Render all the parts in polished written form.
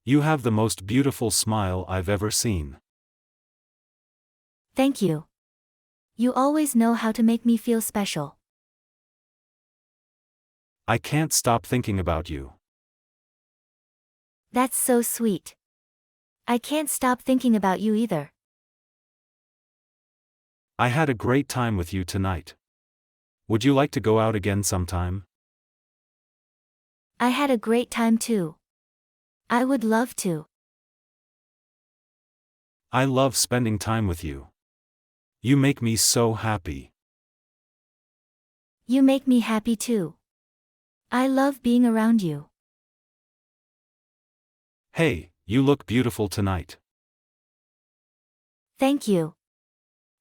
You have the most beautiful smile I've ever seen. Thank you. You always know how to make me feel special. I can't stop thinking about you. That's so sweet. I can't stop thinking about you either. I had a great time with you tonight. Would you like to go out again sometime? I had a great time too. I would love to. I love spending time with you. You make me so happy. You make me happy too. I love being around you. Hey, you look beautiful tonight. Thank you.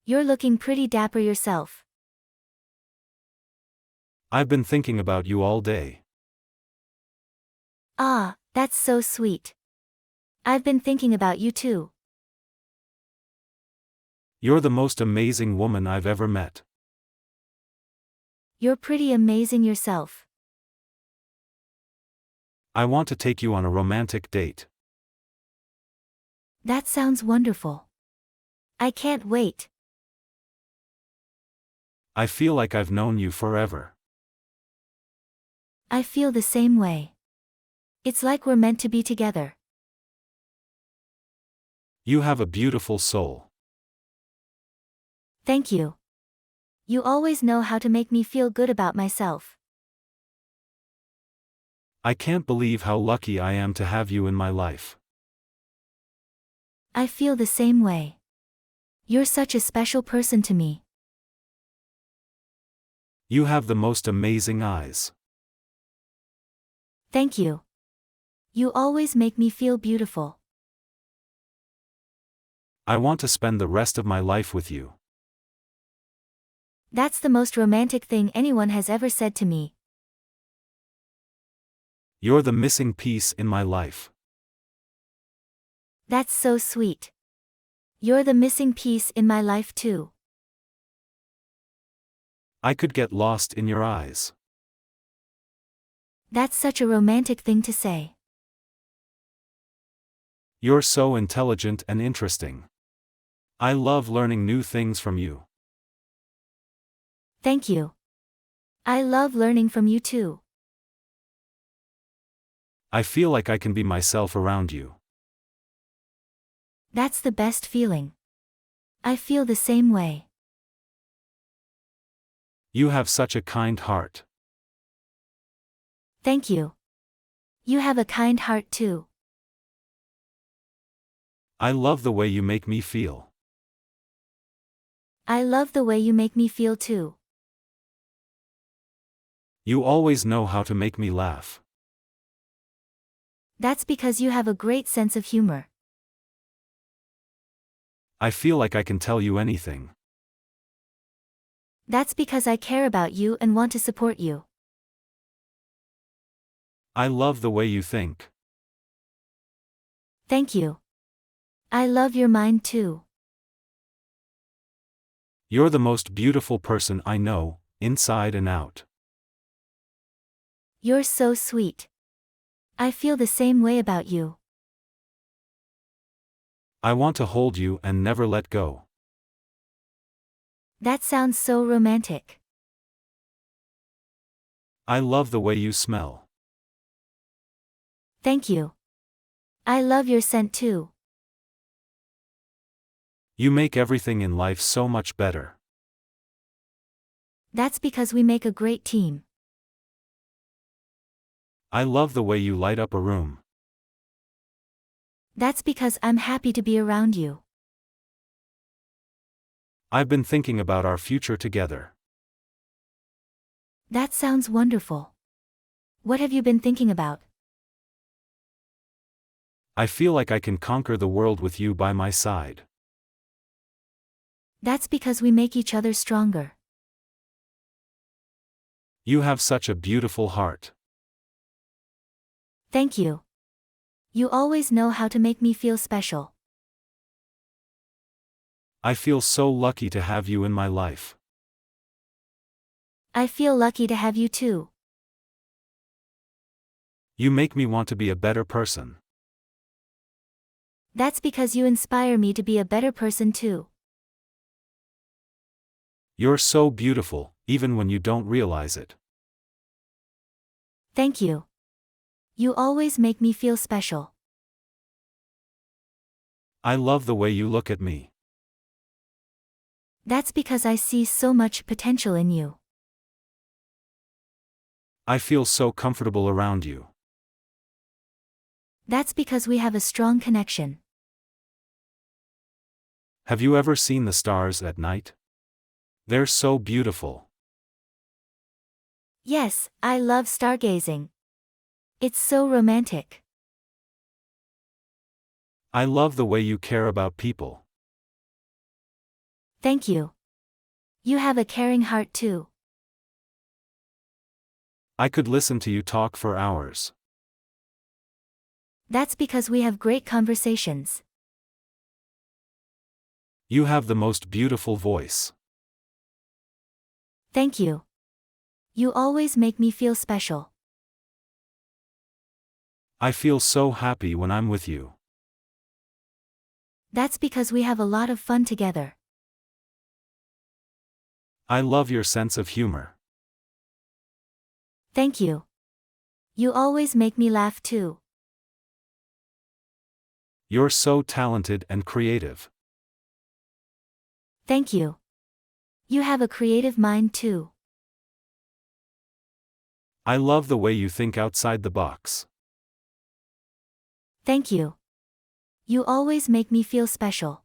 You're looking pretty dapper yourself. I've been thinking about you all day. Ah, that's so sweet. I've been thinking about you too. You're the most amazing woman I've ever met. You're pretty amazing yourself. I want to take you on a romantic date. That sounds wonderful. I can't wait. I feel like I've known you forever. I feel the same way. It's like we're meant to be together. You have a beautiful soul. Thank you. You always know how to make me feel good about myself. I can't believe how lucky I am to have you in my life. I feel the same way. You're such a special person to me. You have the most amazing eyes. Thank you. You always make me feel beautiful. I want to spend the rest of my life with you. That's the most romantic thing anyone has ever said to me. You're the missing piece in my life. That's so sweet. You're the missing piece in my life too. I could get lost in your eyes. That's such a romantic thing to say. You're so intelligent and interesting. I love learning new things from you. Thank you. I love learning from you too. I feel like I can be myself around you. That's the best feeling. I feel the same way. You have such a kind heart. Thank you. You have a kind heart too. I love the way you make me feel. I love the way you make me feel too. You always know how to make me laugh. That's because you have a great sense of humor. I feel like I can tell you anything. That's because I care about you and want to support you. I love the way you think. Thank you. I love your mind too. You're the most beautiful person I know, inside and out. You're so sweet. I feel the same way about you. I want to hold you and never let go. That sounds so romantic. I love the way you smell. Thank you. I love your scent too. You make everything in life so much better. That's because we make a great team. I love the way you light up a room. That's because I'm happy to be around you. I've been thinking about our future together. That sounds wonderful. What have you been thinking about? I feel like I can conquer the world with you by my side. That's because we make each other stronger. You have such a beautiful heart. Thank you. You always know how to make me feel special. I feel so lucky to have you in my life. I feel lucky to have you too. You make me want to be a better person. That's because you inspire me to be a better person too. You're so beautiful, even when you don't realize it. Thank you. You always make me feel special. I love the way you look at me. That's because I see so much potential in you. I feel so comfortable around you. That's because we have a strong connection. Have you ever seen the stars at night? They're so beautiful. Yes, I love stargazing. It's so romantic. I love the way you care about people. Thank you. You have a caring heart too. I could listen to you talk for hours. That's because we have great conversations. You have the most beautiful voice. Thank you. You always make me feel special. I feel so happy when I'm with you. That's because we have a lot of fun together. I love your sense of humor. Thank you. You always make me laugh too. You're so talented and creative. Thank you. You have a creative mind too. I love the way you think outside the box. Thank you. You always make me feel special.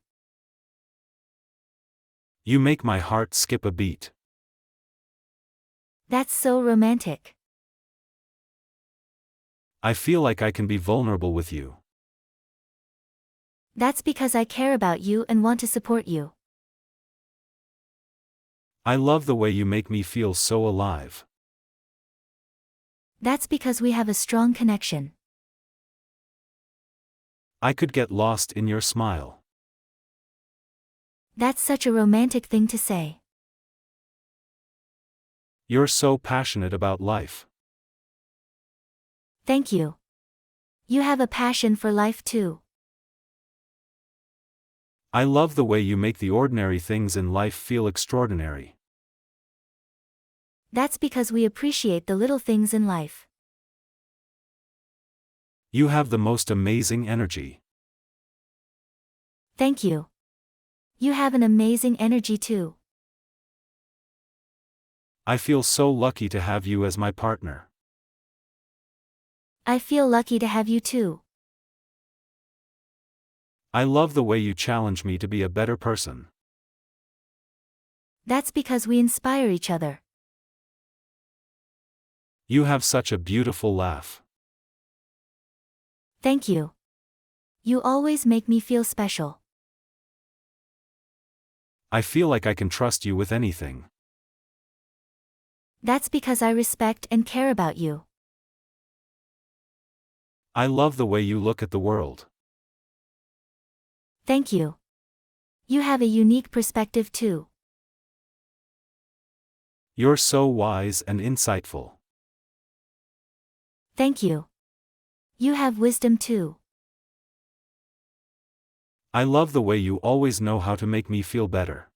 You make my heart skip a beat. That's so romantic. I feel like I can be vulnerable with you. That's because I care about you and want to support you. I love the way you make me feel so alive. That's because we have a strong connection. I could get lost in your smile. That's such a romantic thing to say. You're so passionate about life. Thank you. You have a passion for life too. I love the way you make the ordinary things in life feel extraordinary. That's because we appreciate the little things in life. You have the most amazing energy. Thank you. You have an amazing energy too. I feel so lucky to have you as my partner. I feel lucky to have you too. I love the way you challenge me to be a better person. That's because we inspire each other. You have such a beautiful laugh. Thank you. You always make me feel special. I feel like I can trust you with anything. That's because I respect and care about you. I love the way you look at the world. Thank you. You have a unique perspective too. You're so wise and insightful. Thank you. You have wisdom too. I love the way you always know how to make me feel better.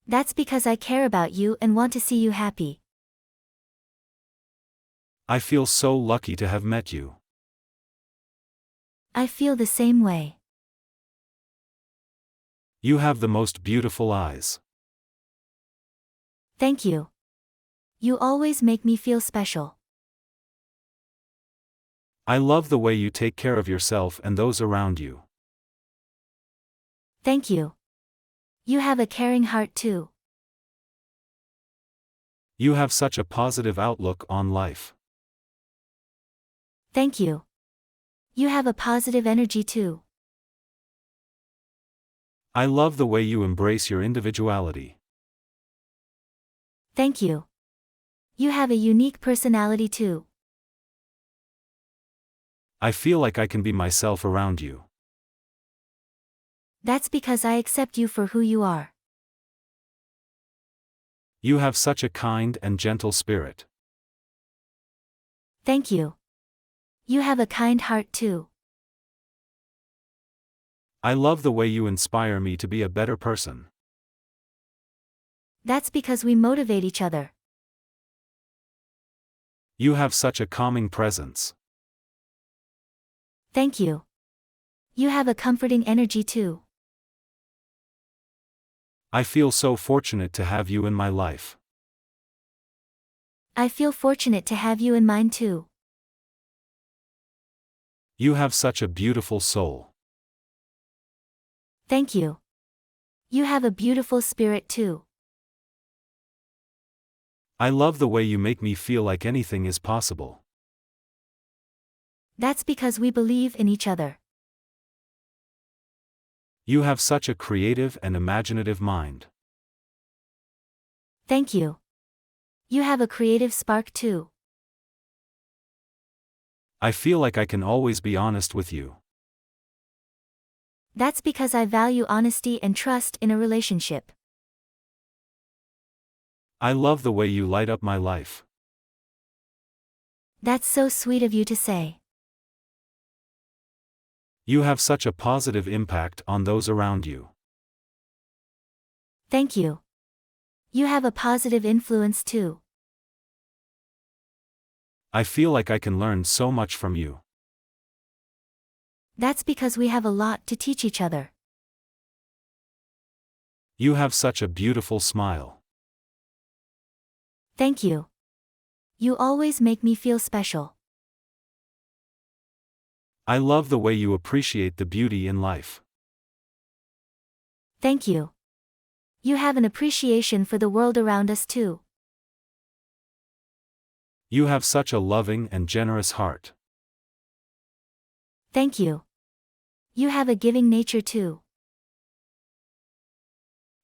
That's because I care about you and want to see you happy. I feel so lucky to have met you. I feel the same way. You have the most beautiful eyes. Thank you. You always make me feel special. I love the way you take care of yourself and those around you. Thank you. You have a caring heart too. You have such a positive outlook on life. Thank you. You have a positive energy too. I love the way you embrace your individuality. Thank you. You have a unique personality too. I feel like I can be myself around you. That's because I accept you for who you are. You have such a kind and gentle spirit. Thank you. You have a kind heart too. I love the way you inspire me to be a better person. That's because we motivate each other. You have such a calming presence. Thank you. You have a comforting energy too. I feel so fortunate to have you in my life. I feel fortunate to have you in mine too. You have such a beautiful soul. Thank you. You have a beautiful spirit too. I love the way you make me feel like anything is possible. That's because we believe in each other. You have such a creative and imaginative mind. Thank you. You have a creative spark too. I feel like I can always be honest with you. That's because I value honesty and trust in a relationship. I love the way you light up my life. That's so sweet of you to say. You have such a positive impact on those around you. Thank you. You have a positive influence too. I feel like I can learn so much from you. That's because we have a lot to teach each other. You have such a beautiful smile. Thank you. You always make me feel special. I love the way you appreciate the beauty in life. Thank you. You have an appreciation for the world around us too. You have such a loving and generous heart. Thank you. You have a giving nature too.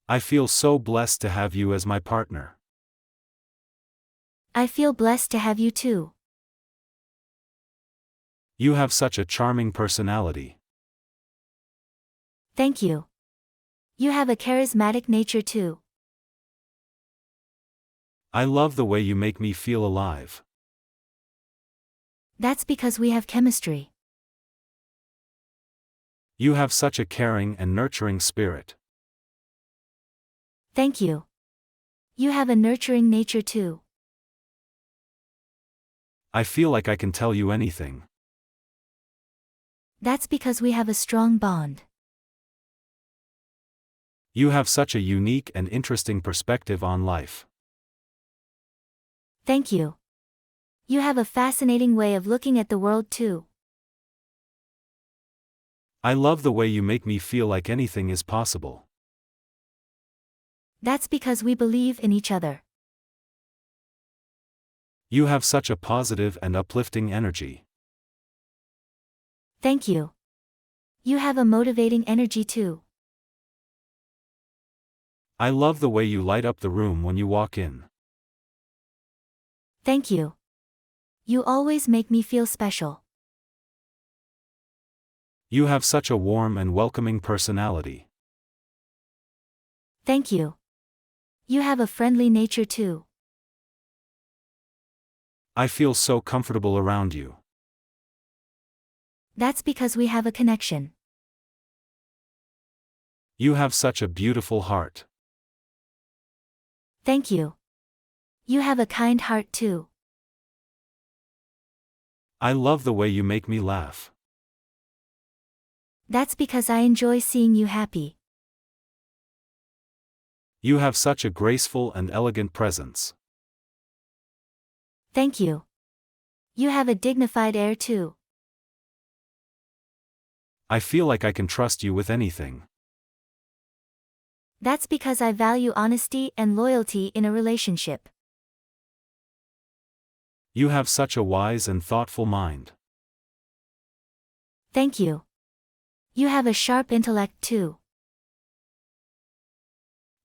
I feel so blessed to have you as my partner. I feel blessed to have you too. You have such a charming personality. Thank you. You have a charismatic nature too. I love the way you make me feel alive. That's because we have chemistry. You have such a caring and nurturing spirit. Thank you. You have a nurturing nature too. I feel like I can tell you anything. That's because we have a strong bond. You have such a unique and interesting perspective on life. Thank you. You have a fascinating way of looking at the world too. I love the way you make me feel like anything is possible. That's because we believe in each other. You have such a positive and uplifting energy. Thank you. You have a motivating energy too. I love the way you light up the room when you walk in. Thank you. You always make me feel special. You have such a warm and welcoming personality. Thank you. You have a friendly nature too. I feel so comfortable around you. That's because we have a connection. You have such a beautiful heart. Thank you. You have a kind heart too. I love the way you make me laugh. That's because I enjoy seeing you happy. You have such a graceful and elegant presence. Thank you. You have a dignified air too. I feel like I can trust you with anything. That's because I value honesty and loyalty in a relationship. You have such a wise and thoughtful mind. Thank you. You have a sharp intellect too.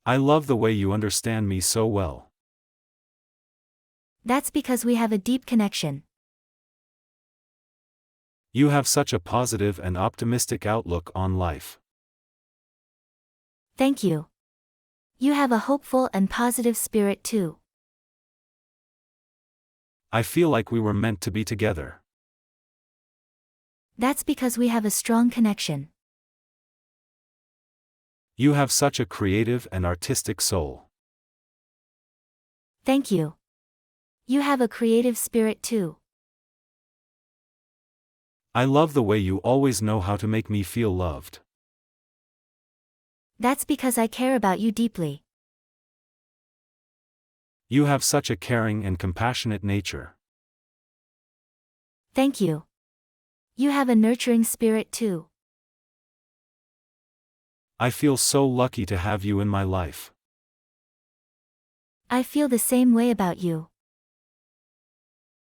I love the way you understand me so well. That's because we have a deep connection. You have such a positive and optimistic outlook on life. Thank you. You have a hopeful and positive spirit too. I feel like we were meant to be together. That's because we have a strong connection. You have such a creative and artistic soul. Thank you. You have a creative spirit too. I love the way you always know how to make me feel loved. That's because I care about you deeply. You have such a caring and compassionate nature. Thank you. You have a nurturing spirit too. I feel so lucky to have you in my life. I feel the same way about you.